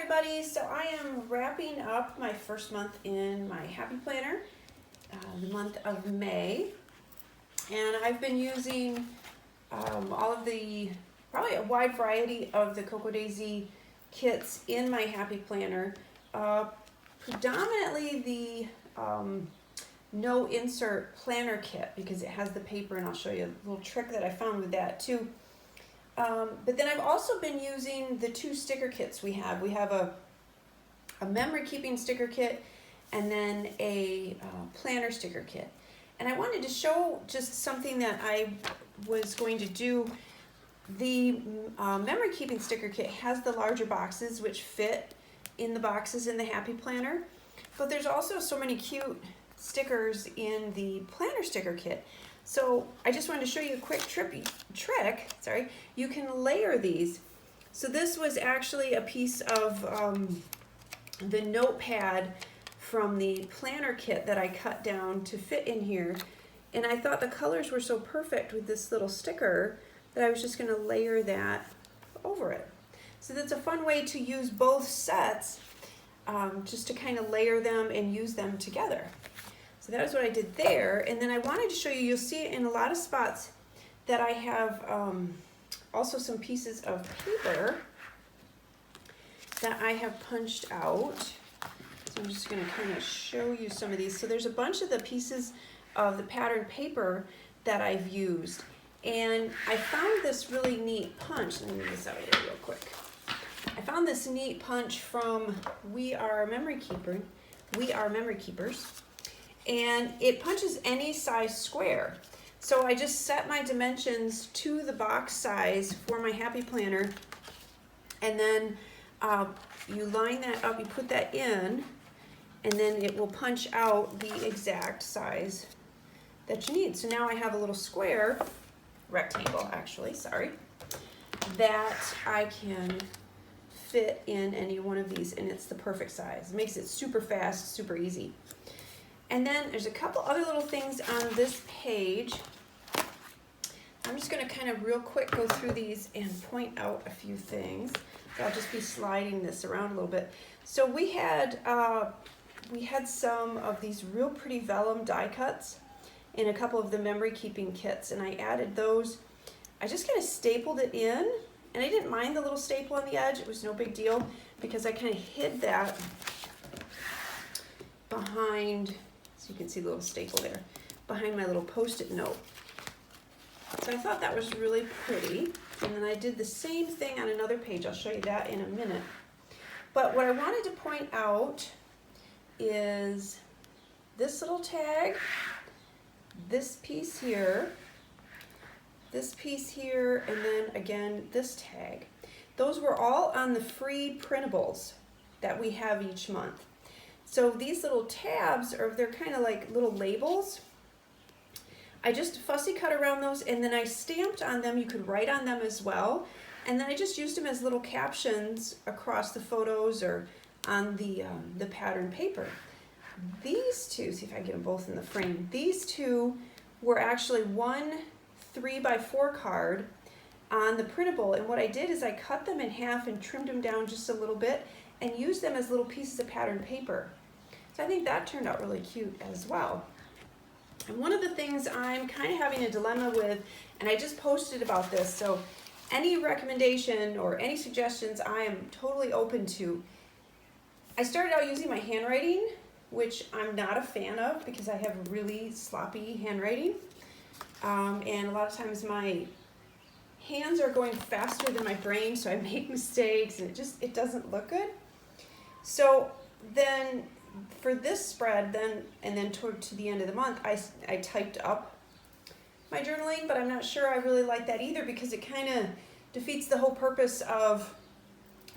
everybody. So I am wrapping up my first month in my Happy Planner, the month of May. And I've been using all of the, probably a wide variety of the CocoaDaisy kits in my Happy Planner. Predominantly the no insert planner kit because it has the paper, and I'll show you a little trick that I found with that too. But then I've also been using the two sticker kits we have. We have a memory keeping sticker kit and then a planner sticker kit. And I wanted to show just something that I was going to do. The memory keeping sticker kit has the larger boxes which fit in the boxes in the Happy Planner. But there's also so many cute stickers in the planner sticker kit. So I just wanted to show you a quick trick. You can layer these. So this was actually a piece of the notepad from the planner kit that I cut down to fit in here. And I thought the colors were so perfect with this little sticker that I was just going to layer that over it. So that's a fun way to use both sets, just to kind of layer them and use them together. So that is what I did there. And then I wanted to show you, you'll see in a lot of spots that I have also some pieces of paper that I have punched out. So I'm just going to kind of show you some of these. So there's a bunch of the pieces of the pattern paper that I've used. And I found this really neat punch. Let me move this out here real quick. I found this neat punch from We Are Memory Keepers. And it punches any size square. So I just set my dimensions to the box size for my Happy Planner, and then you line that up, you put that in, and then it will punch out the exact size that you need. So now I have a little square, rectangle actually, sorry, that I can fit in any one of these, and it's the perfect size. It makes it super fast, super easy. And then there's a couple other little things on this page. I'm just going to kind of real quick go through these and point out a few things. So I'll just be sliding this around a little bit. So we had some of these real pretty vellum die cuts in a couple of the memory keeping kits, and I added those. I just kind of stapled it in, and I didn't mind the little staple on the edge. It was no big deal because I kind of hid that behind, so you can see the little staple there, behind my little Post-it note. So I thought that was really pretty. And then I did the same thing on another page. I'll show you that in a minute. But what I wanted to point out is this little tag, this piece here, and then again this tag. Those were all on the free printables that we have each month. So these little tabs they're kind of like little labels. I just fussy cut around those, and then I stamped on them. You could write on them as well. And then I just used them as little captions across the photos or on the pattern paper. These two, see if I can get them both in the frame. These two were actually one 3x4 card on the printable. And what I did is I cut them in half and trimmed them down just a little bit and used them as little pieces of pattern paper. So I think that turned out really cute as well. And one of the things I'm kind of having a dilemma with, and I just posted about this, so any recommendation or any suggestions I am totally open to. I started out using my handwriting, which I'm not a fan of because I have really sloppy handwriting. And a lot of times my hands are going faster than my brain, so I make mistakes and it doesn't look good. So then for this spread, and then toward to the end of the month, I typed up my journaling, but I'm not sure I really like that either because it kind of defeats the whole purpose of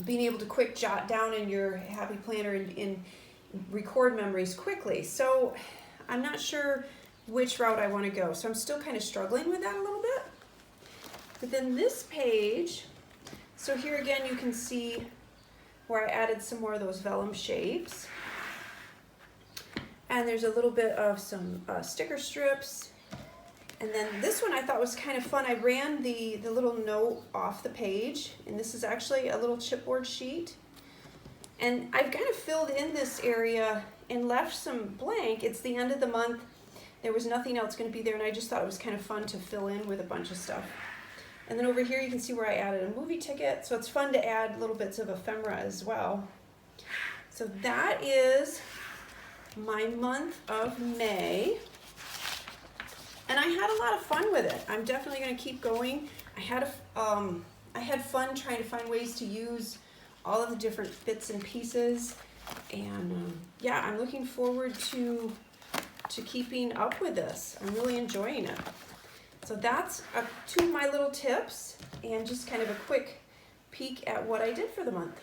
being able to quick jot down in your Happy Planner and record memories quickly. So I'm not sure which route I want to go. So I'm still kind of struggling with that a little bit. But then this page, so here again you can see where I added some more of those vellum shapes. And there's a little bit of some sticker strips. And then this one I thought was kind of fun. I ran the little note off the page, and this is actually a little chipboard sheet. And I've kind of filled in this area and left some blank. It's the end of the month. There was nothing else going to be there, and I just thought it was kind of fun to fill in with a bunch of stuff. And then over here you can see where I added a movie ticket, so it's fun to add little bits of ephemera as well. So that is my month of May. And I had a lot of fun with it. I'm definitely going to keep going. I had fun trying to find ways to use all of the different bits and pieces. And yeah, I'm looking forward to keeping up with this. I'm really enjoying it. So that's two of my little tips and just kind of a quick peek at what I did for the month.